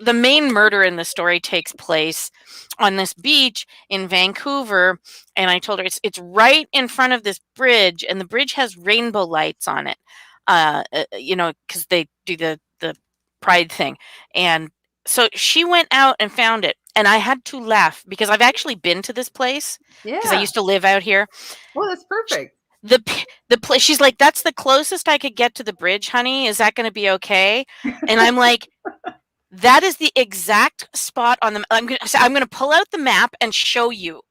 the main murder in the story takes place on this beach in Vancouver, and I told her it's right in front of this bridge, and the bridge has rainbow lights on it, you know, because they do the pride thing. And so she went out and found it, and I had to laugh because I've actually been to this place because I used to live out here. Well, that's perfect. the place. She's like, that's the closest I could get to the bridge, honey. Is that going to be okay? And I'm like, that is the exact spot on the. I'm gonna pull out the map and show you.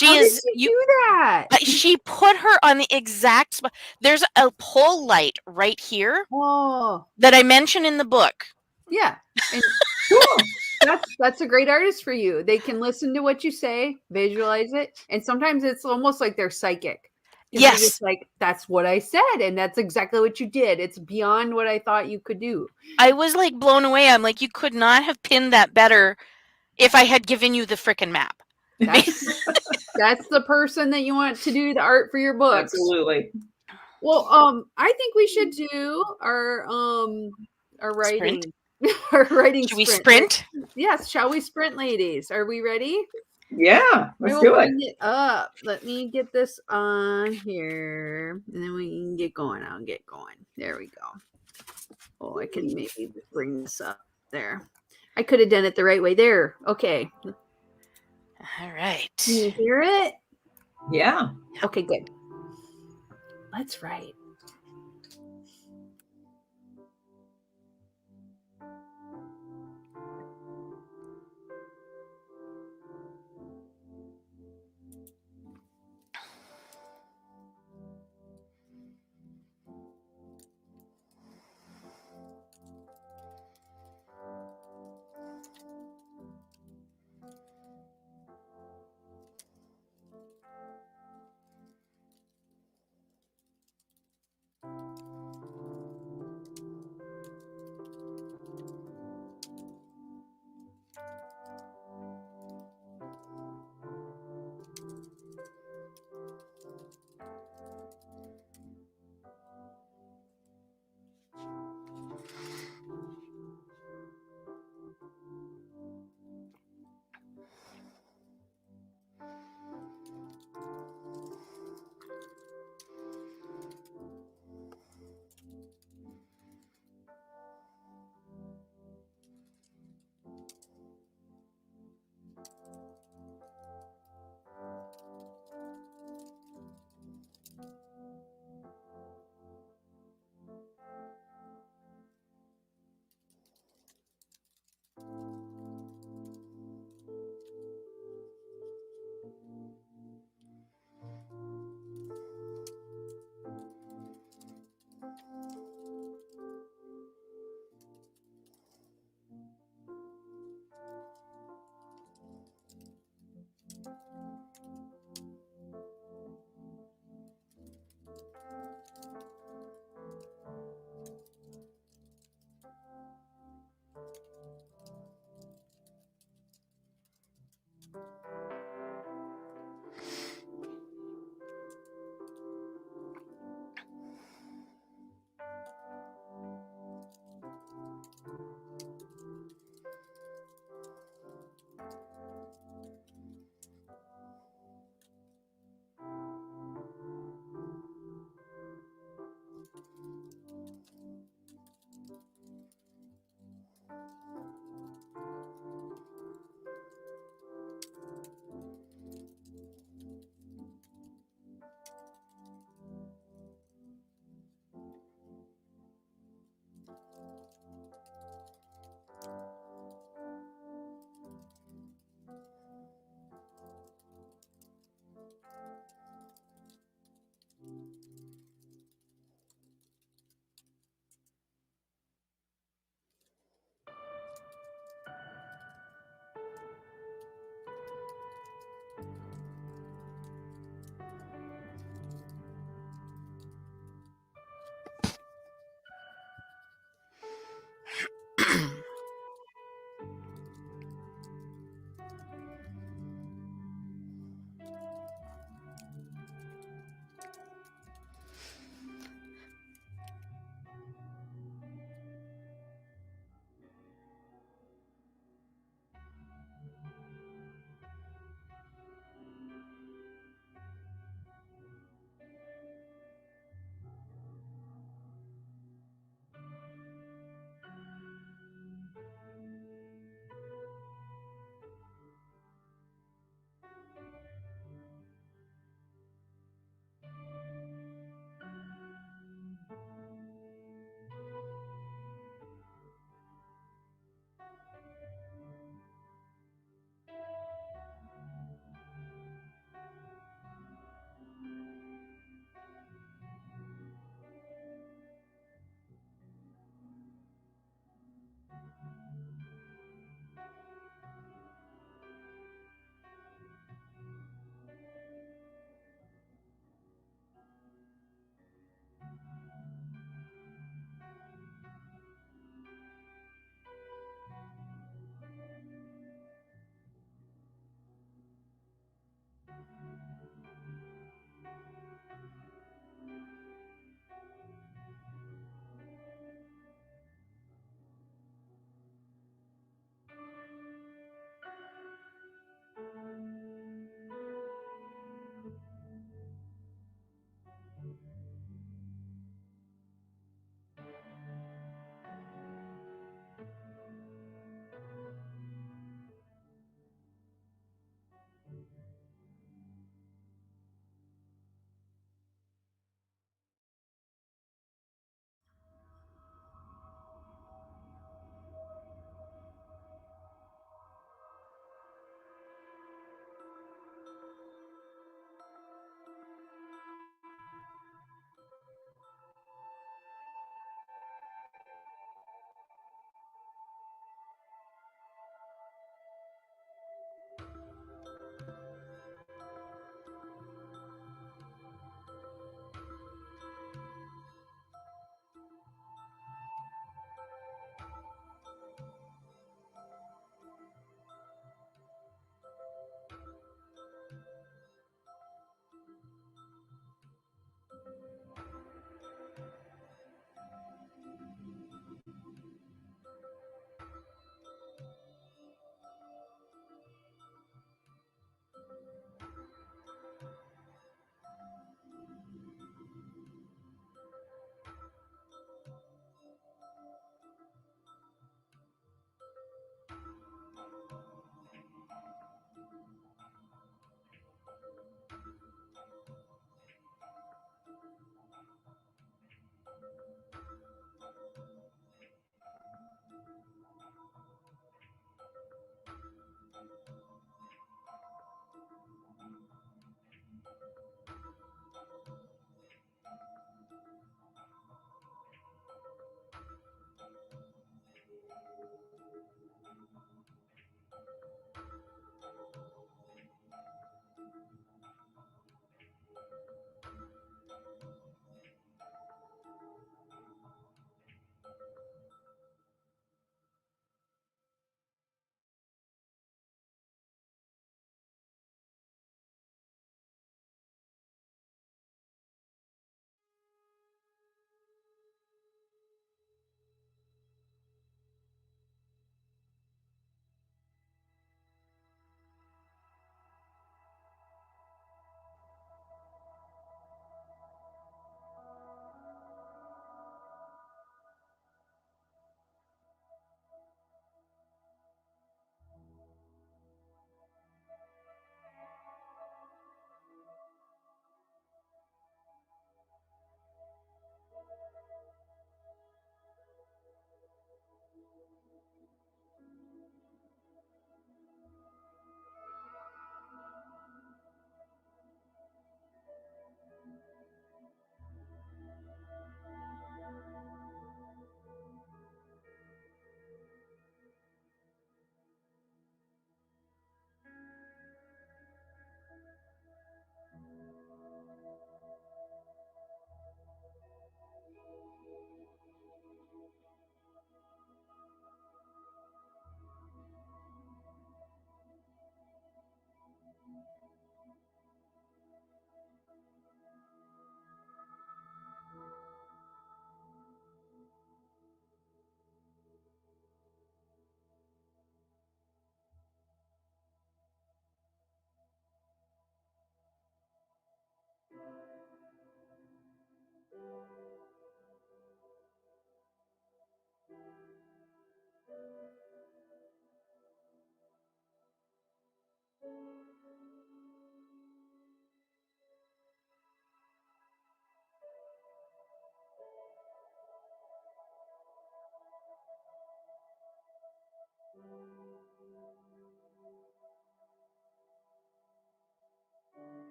How did she do that? She put her on the exact spot. There's a pole light right here Oh, that I mention in the book. yeah. And cool. That's a great artist for you. They can listen to what you say, visualize it, and sometimes it's almost like they're psychic. Yes. It's like, that's what I said, and that's exactly what you did. It's beyond what I thought you could do. I was like blown away. I'm like, you could not have pinned that better if I had given you the frickin' map. That's the person that you want to do the art for your books. Absolutely. Well, I think we should do our writing. Sprint? Our writing Should we sprint. sprint? Yes, shall we sprint, ladies? Are we ready? Yeah, let's do it. Up. Let me get this on here, and then we can get going. I'll get going. There we go. Oh, I can maybe bring this up there. I could have done it the right way there. Okay. All right. Can you hear it? Yeah. Okay, good. Let's write.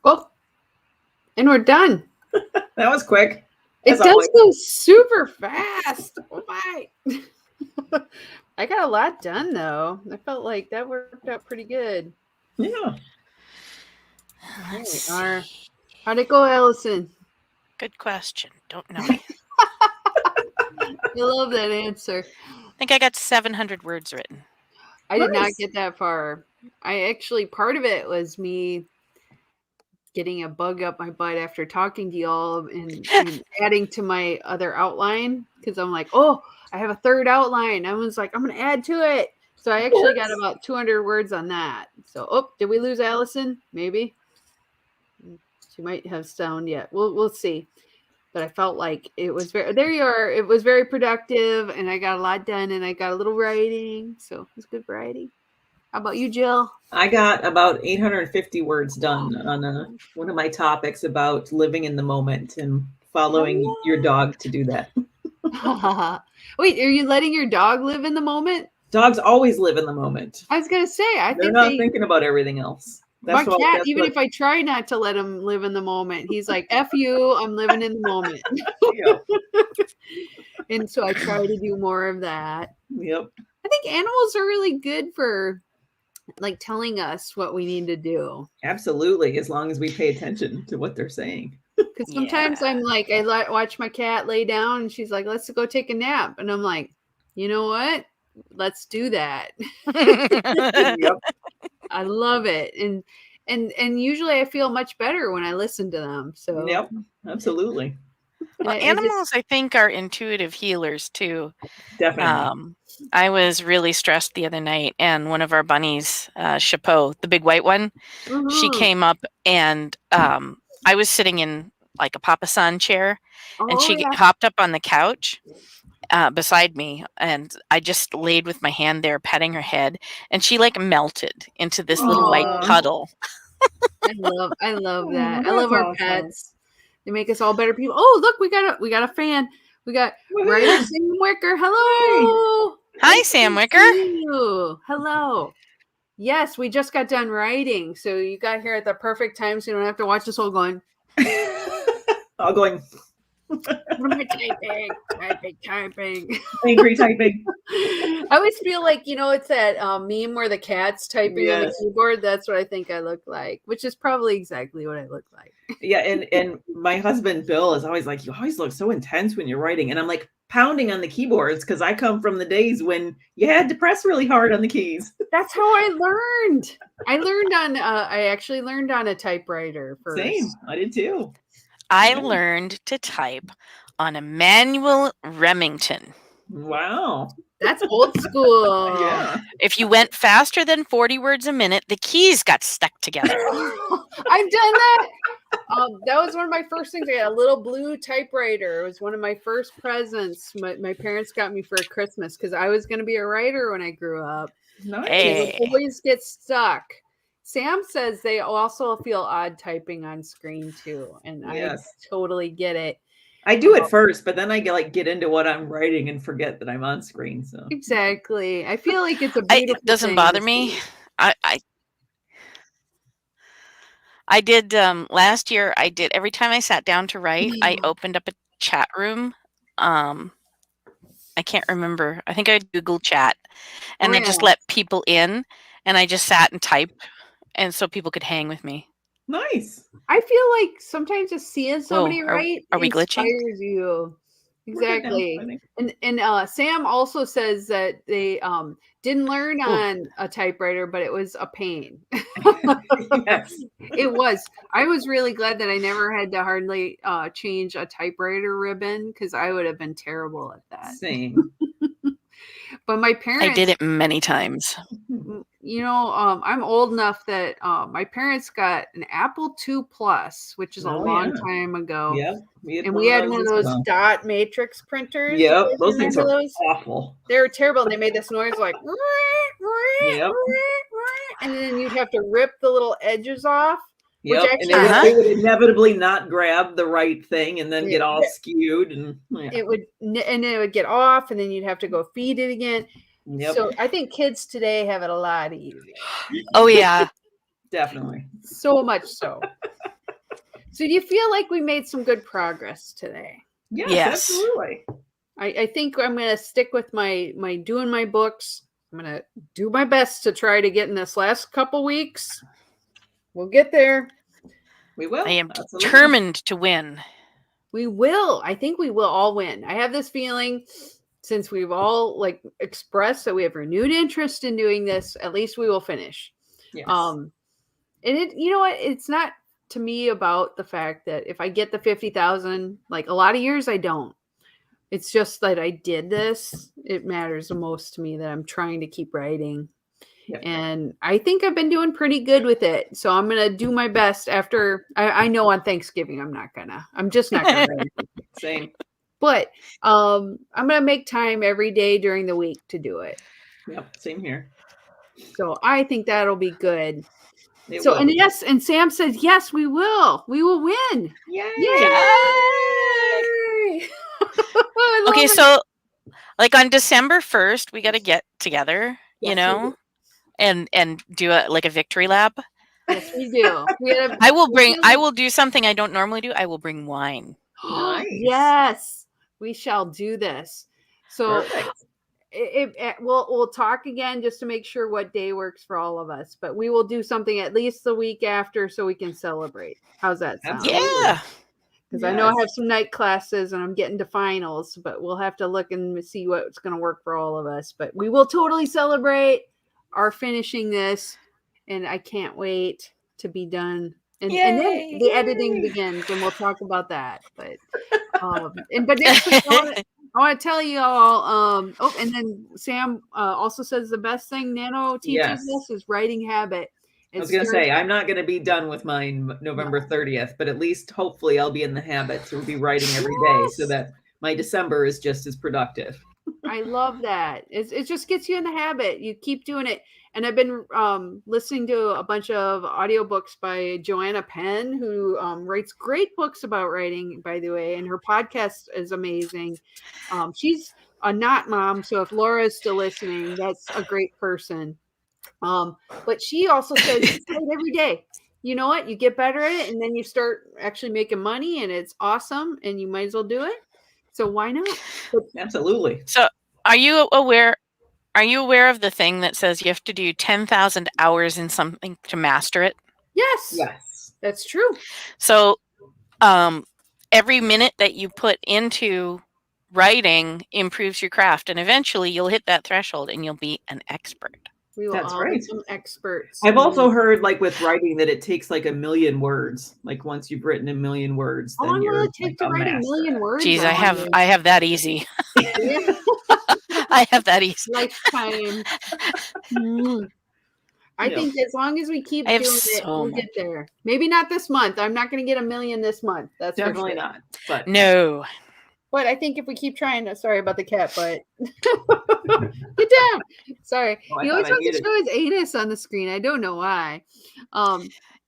Oh, and we're done. That was quick. It does go super fast. Oh my. I got a lot done though. I felt like that worked out pretty good. Yeah. There we are. How'd it go, Allyson? Good question. Don't know. I love that answer. I think I got 700 words written. I did not get that far. I actually, part of it was me getting a bug up my butt after talking to y'all and adding to my other outline because I'm like, oh, I have a third outline. I was like, I'm going to add to it. So I actually got about 200 words on that. So, oh, did we lose Allyson? Maybe. She might have sound yet. We'll see. But I felt like it was very, there you are. It was very productive and I got a lot done and I got a little writing. So it was good writing. How about you, Jill? I got about 850 words done on one of my topics about living in the moment and following your dog to do that. Wait, are you letting your dog live in the moment? Dogs always live in the moment. I was gonna say, they're not thinking about everything else. My cat, even if I try not to let him live in the moment, he's like, F you, I'm living in the moment. And so I try to do more of that. Yep. I think animals are really good for like telling us what we need to do. Absolutely, as long as we pay attention to what they're saying. Because sometimes I'm like, I watch my cat lay down and she's like, let's go take a nap. And I'm like, you know what? Let's do that. Yep. I love it. And usually I feel much better when I listen to them. So yep, absolutely. Well, animals, I think, are intuitive healers too. Definitely. I was really stressed the other night, and one of our bunnies, Szabo, the big white one, she came up, and I was sitting in like a papasan chair, and she hopped up on the couch beside me, and I just laid with my hand there, petting her head, and she like melted into this little white puddle. I love that. I love our pets. They make us all better people. Oh, look, we got a fan. We got writer Sam Wicker. Hello. Hi, Sam Wicker. Hello. Yes, we just got done writing, so you got here at the perfect time, so you don't have to watch this whole going. All going. What am I typing? Typing. Angry typing. I always feel like, it's that meme where the cat's typing on the keyboard. That's what I think I look like, which is probably exactly what I look like. Yeah, and my husband Bill is always like, you always look so intense when you're writing. And I'm like pounding on the keyboards because I come from the days when you had to press really hard on the keys. That's how I learned. I actually learned on a typewriter first. Same, I did too. I learned to type on a manual Remington. Wow. That's old school. Yeah. If you went faster than 40 words a minute, the keys got stuck together. I've done that. That was one of my first things. I got a little blue typewriter. It was one of my first presents my parents got me for Christmas because I was going to be a writer when I grew up. Nice. Hey. They always get stuck. Sam says they also feel odd typing on screen too, and I totally get it. I do it first, but then I get into what I'm writing and forget that I'm on screen. So exactly, I feel like it's a beautiful it doesn't bother me. I did last year. I did every time I sat down to write. I opened up a chat room. I can't remember. I think I Googled chat, and I just let people in, and I just sat and typed, and so people could hang with me. Nice. I feel like sometimes just seeing somebody write are we glitching? inspires you. Exactly. And Sam also says that they didn't learn on a typewriter, but it was a pain. Yes. It was. I was really glad that I never had to hardly change a typewriter ribbon because I would have been terrible at that. Same. But my parents, I did it many times. I'm old enough that my parents got an Apple II Plus, which is a long time ago. Yeah. We had one of those dot matrix printers. Yep. Those things are awful. They were terrible. And they made this noise like, yep. And then you'd have to rip the little edges off. Yep. Which actually, and it would inevitably not grab the right thing and then get all skewed. And it would get off, and then you'd have to go feed it again. Yep. So I think kids today have it a lot easier. Oh, yeah. Definitely. So much so. So do you feel like we made some good progress today? Yes. Absolutely. I think I'm going to stick with my doing my books. I'm going to do my best to try to get in this last couple weeks. We'll get there. We will. I am determined to win. We will. I think we will all win. I have this feeling since we've all expressed that we have renewed interest in doing this, at least we will finish. Yes. And you know what? It's not to me about the fact that if I get the 50,000, a lot of years I don't. It's just that I did this. It matters the most to me that I'm trying to keep writing. Yep. And I think I've been doing pretty good with it. So I'm going to do my best after. I know on Thanksgiving I'm just not going to write. Same. But I'm going to make time every day during the week to do it. Yep, same here. So I think that'll be good. And Sam says, yes, we will. We will win. Yay! Yay! Okay, so on December 1st, we got to get together, and do a victory lap. Yes, we do. I will do something I don't normally do. I will bring wine. Nice. Yes, we shall do this. So we'll talk again just to make sure what day works for all of us, but we will do something at least the week after so we can celebrate. How's that sound? Yeah. Because I know I have some night classes and I'm getting to finals, but we'll have to look and see what's going to work for all of us. But we will totally celebrate our finishing this, and I can't wait to be done. And then the editing begins, and we'll talk about that. But next week, I want to tell you all. And then Sam also says the best thing Nano teaches us is writing habit. I was going to say, I'm not going to be done with mine November 30th, but at least hopefully I'll be in the habit to be writing every day so that my December is just as productive. I love that. It just gets you in the habit. You keep doing it. And I've been listening to a bunch of audiobooks by Joanna Penn, who writes great books about writing, by the way, and her podcast is amazing. She's a not mom, so if Laura is still listening, that's a great person. But she also says, write every day. you know what? You get better at it, and then you start actually making money, and it's awesome, and you might as well do it. So why not? Absolutely. So are you aware of the thing that says you have to do 10,000 hours in something to master it? Yes. Yes. That's true. So every minute that you put into writing improves your craft, and eventually you'll hit that threshold and you'll be an expert. We will That's all right. become experts. I've also heard, like, with writing that it takes like 1,000,000 words. Like, once you've written 1,000,000 words, How then long will you're it take like to a write a master. million words? Geez, I have that easy. Yeah. I have that easy. Lifetime. I think as long as we keep I have doing it, so we'll get there. Maybe not this month. I'm not going to get 1,000,000 this month. That's Definitely for sure. not. But No. But I think if we keep trying to, sorry about the cat, but get down. Sorry. Oh, I He thought always I wants to muted. show his anus on the screen. I don't know why.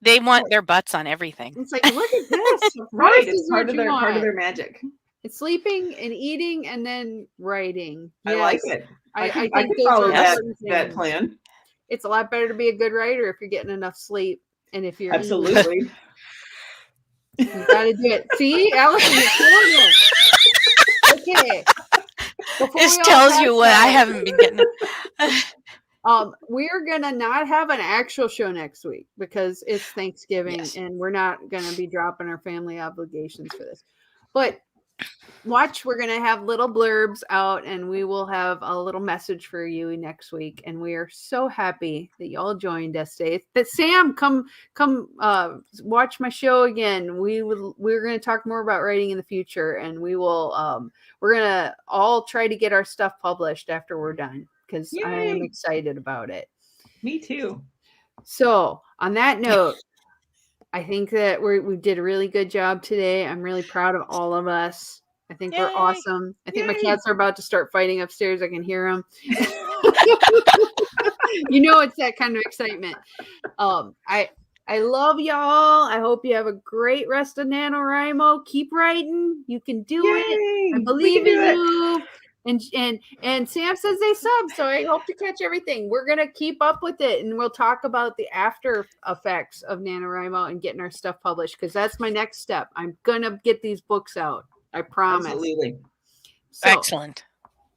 They want their butts on everything. It's like, look at this. right, This it's is part what of you their want. magic. It's sleeping and eating and then writing. I like it. I think could those follow are that important things. plan. It's a lot better to be a good writer if you're getting enough sleep and if you're Absolutely. You got to do it. See, Allyson, you're killing it. Okay. This tells you what I haven't been getting. We're gonna not have an actual show next week because it's Thanksgiving and we're not gonna be dropping our family obligations for this. But watch, we're gonna have little blurbs out and we will have a little message for you next week. And we are so happy that y'all joined us today. But Sam, come watch my show again. We're gonna talk more about writing in the future, and we will we're gonna all try to get our stuff published after we're done, because I am excited about it. Me too. So on that note, I think that we did a really good job today. I'm really proud of all of us. I think we're awesome. I think my cats are about to start fighting upstairs. I can hear them. You know, it's that kind of excitement. I love y'all. I hope you have a great rest of NaNoWriMo. Keep writing. You can do it. I believe in you. And Sam says they sub, so I hope to catch everything. We're gonna keep up with it, and we'll talk about the after effects of NaNoWriMo and getting our stuff published, because that's my next step. I'm gonna get these books out. I promise. Absolutely. So, excellent.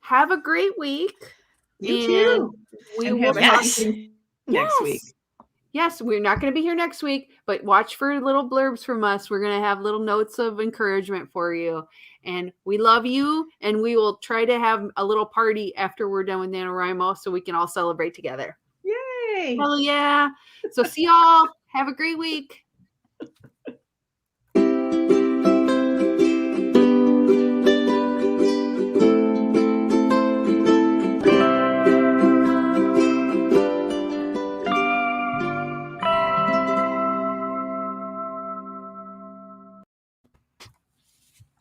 Have a great week. You too. We will next week. Yes, we're not going to be here next week, but watch for little blurbs from us. We're going to have little notes of encouragement for you. And we love you, and we will try to have a little party after we're done with NaNoWriMo so we can all celebrate together. Yay! Hell yeah. So see y'all. Have a great week.